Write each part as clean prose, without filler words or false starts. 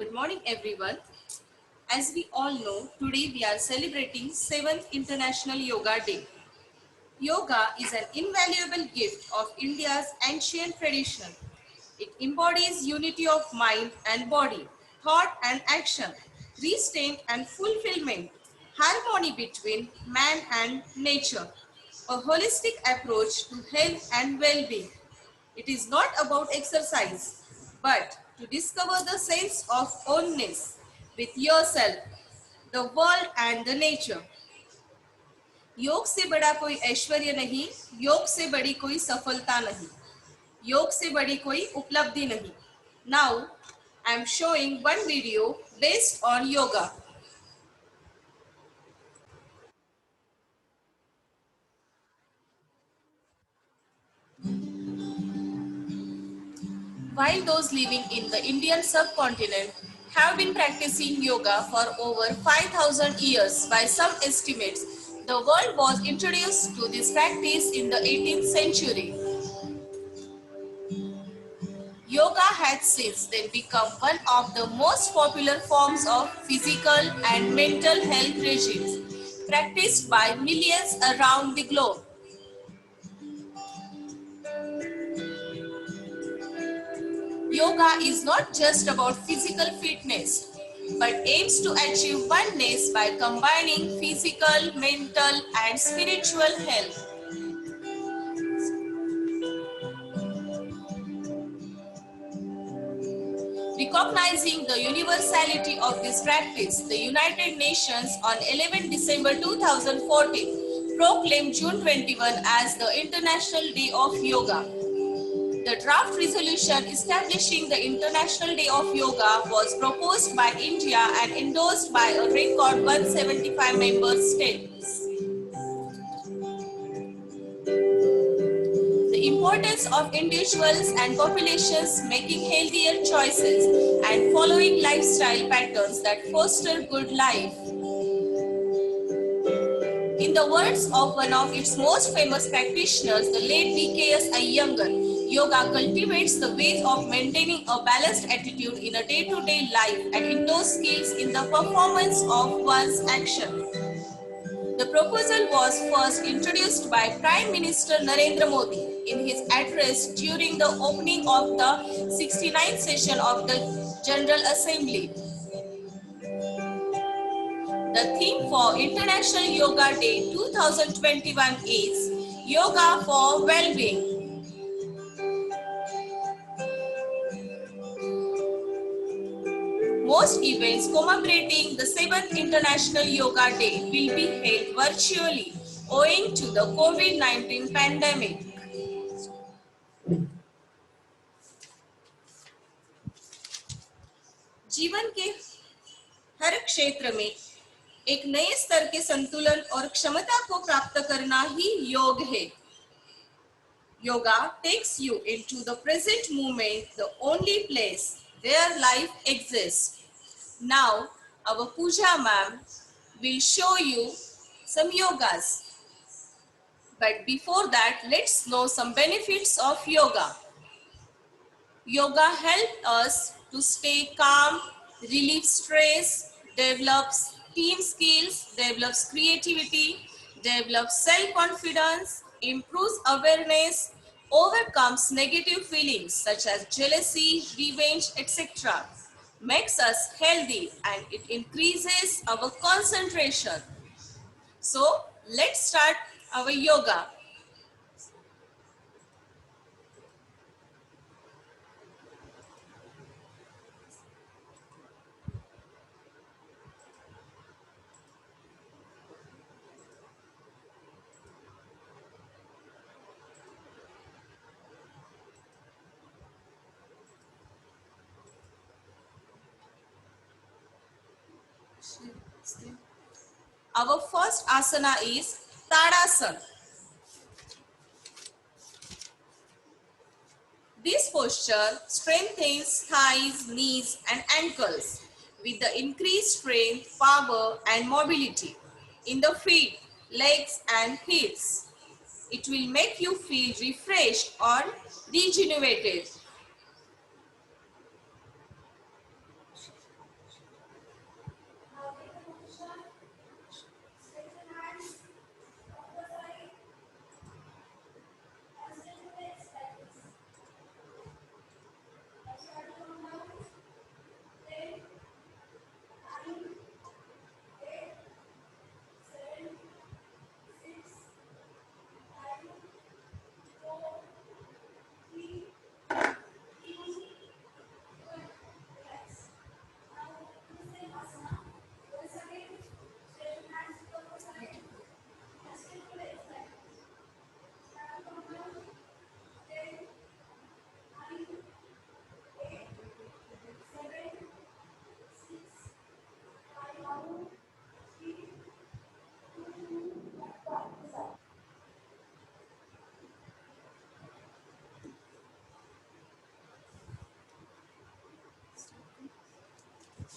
Good morning, everyone. As we all know, today we are celebrating 7th International Yoga Day. Yoga is an invaluable gift of India's ancient tradition. It embodies unity of mind and body, thought and action, restraint and fulfillment, harmony between man and nature, a holistic approach to health and well-being. It is not about exercise, but to discover the sense of oneness with yourself, the world and the nature. योग से बड़ा कोई ऐश्वर्य नहीं, योग से बड़ी कोई सफलता नहीं, योग से बड़ी कोई उपलब्धि नहीं. Now, I am showing one video based on yoga. While those living in the Indian subcontinent have been practicing yoga for over 5,000 years, by some estimates, the world was introduced to this practice in the 18th century. Yoga has since then become one of the most popular forms of physical and mental health regimes practiced by millions around the globe. Yoga is not just about physical fitness, but aims to achieve oneness by combining physical, mental, and spiritual health. Recognizing the universality of this practice, the United Nations on 11 December 2014 proclaimed June 21 as the International Day of Yoga. The draft resolution establishing the International Day of Yoga was proposed by India and endorsed by a record 175 member states. The importance of individuals and populations making healthier choices and following lifestyle patterns that foster good life. In the words of one of its most famous practitioners, the late V.K.S. Iyengar, yoga cultivates the ways of maintaining a balanced attitude in a day-to-day life and indoors skills in the performance of one's action. The proposal was first introduced by Prime Minister Narendra Modi in his address during the opening of the 69th session of the General Assembly. The theme for International Yoga Day 2021 is Yoga for Well-being. Most events commemorating the 7th International Yoga Day will be held virtually owing to the COVID-19 pandemic. जीवन के हर क्षेत्र में एक नए स्तर के संतुलन और क्षमता को प्राप्त करना ही योग है. Yoga takes you into the present moment, the only place where life exists. Now, our Pooja ma'am will show you some yogas. But before that, let's know some benefits of yoga. Yoga helps us to stay calm, relieve stress, develops team skills, develops creativity, develops self-confidence, improves awareness, overcomes negative feelings such as jealousy, revenge, etc. Makes us healthy and it increases our concentration. So, let's start our yoga. Our first asana is Tadasana. This posture strengthens thighs, knees and ankles with the increased strength, power and mobility in the feet, legs and hips. It will make you feel refreshed or rejuvenated.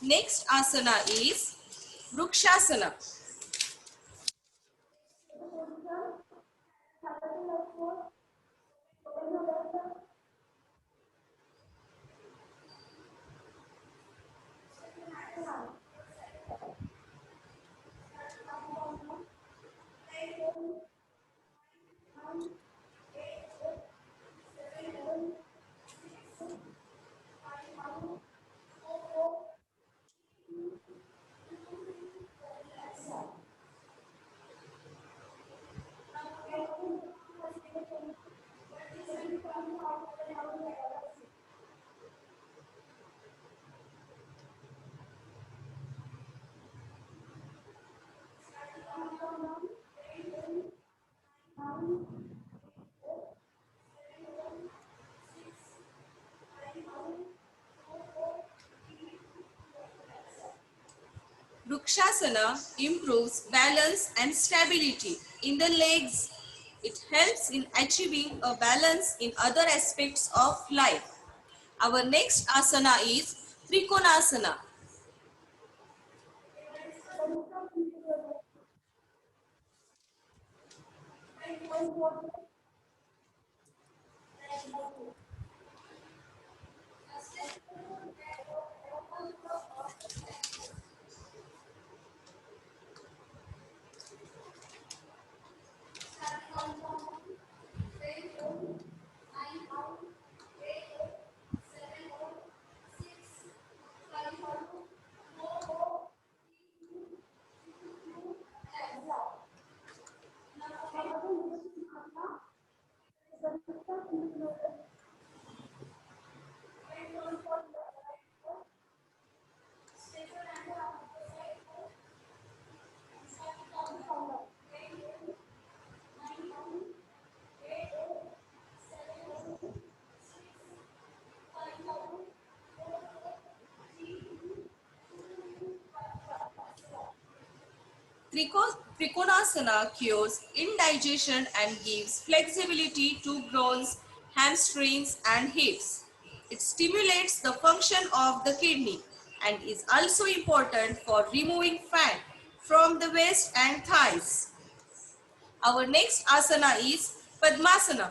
Next asana is Vrukshasana. Vrukshasana improves balance and stability in the legs. It helps in achieving a balance in other aspects of life. Our next asana is Trikonasana. Trikonasana cures indigestion and gives flexibility to bones, hamstrings and hips. It stimulates the function of the kidney and is also important for removing fat from the waist and thighs. Our next asana is Padmasana.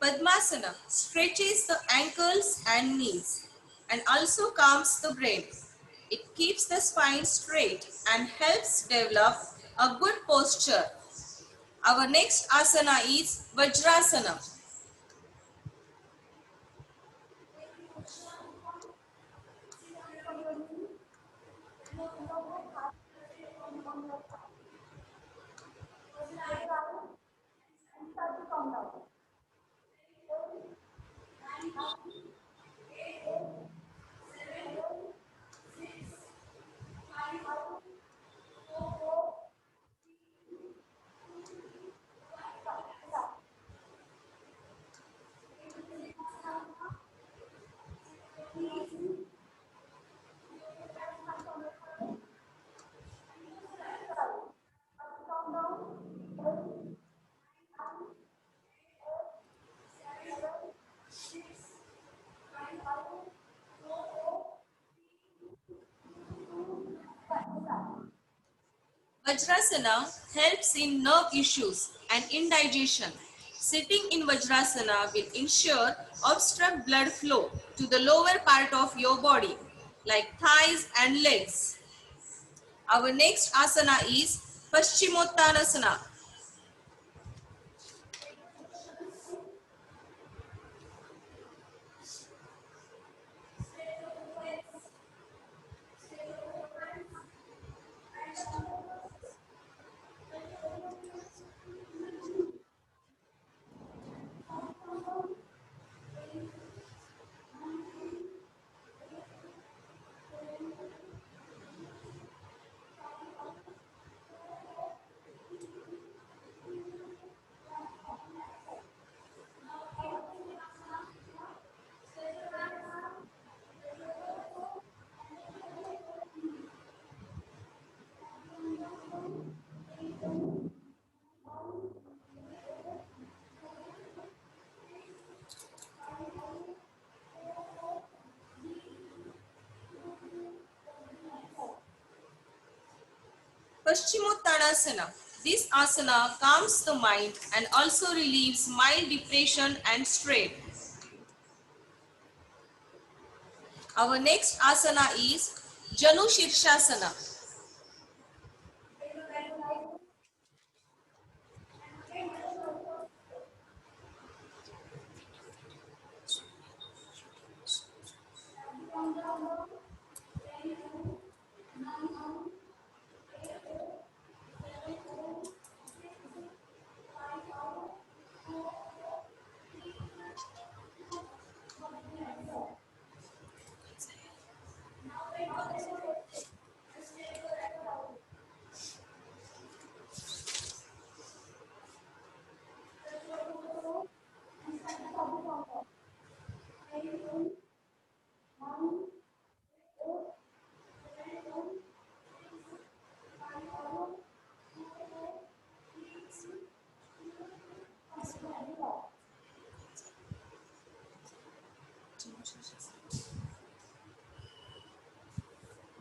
Padmasana stretches the ankles and knees and also calms the brain. It keeps the spine straight and helps develop a good posture. Our next asana is Vajrasana. Vajrasana helps in nerve issues and indigestion. Sitting in Vajrasana will ensure obstruct blood flow to the lower part of your body, like thighs and legs. Our next asana is Paschimottanasana. Paschimottanasana. This asana calms the mind and also relieves mild depression and strain. Our next asana is Janu Shirshasana.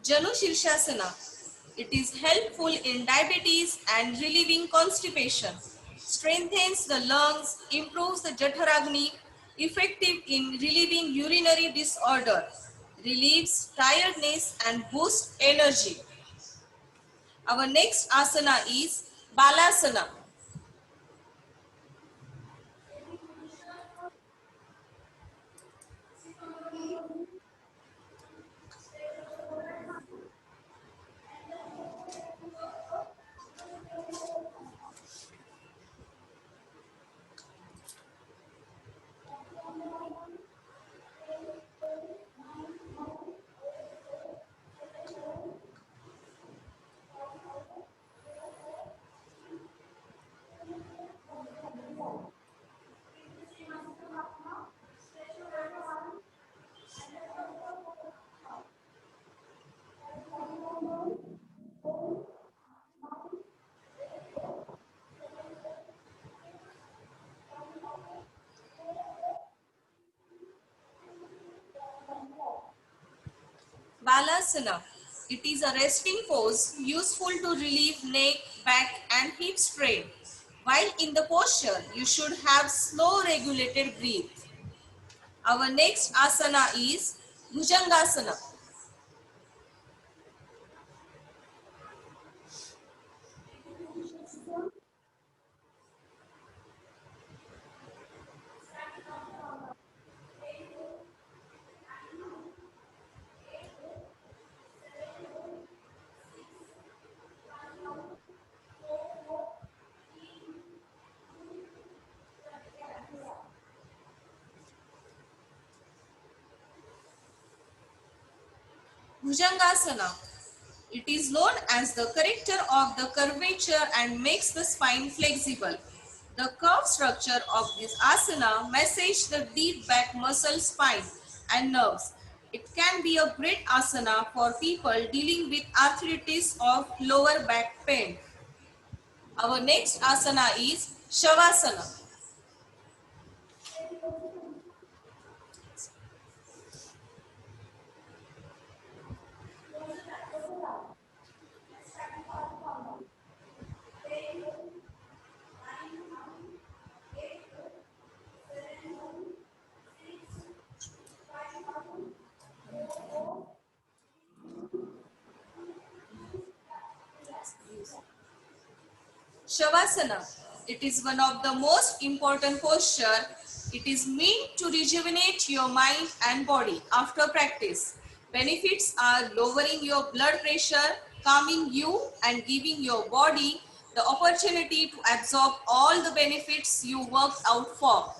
Janu Shirshasana. It is helpful in diabetes and relieving constipation, strengthens the lungs, improves the Jatharagni, effective in relieving urinary disorder, relieves tiredness and boosts energy. Our next asana is Balasana. Balasana. It is a resting pose useful to relieve neck, back and hip strain. While in the posture, you should have slow regulated breath. Our next asana is Bhujangasana. Bhujangasana. It is known as the corrector of the curvature and makes the spine flexible. The curved structure of this asana massages the deep back muscle, spine and nerves. It can be a great asana for people dealing with arthritis of lower back pain. Our next asana is Shavasana. Shavasana. It is one of the most important posture. It is meant to rejuvenate your mind and body after practice. Benefits are lowering your blood pressure, calming you, and giving your body the opportunity to absorb all the benefits you worked out for.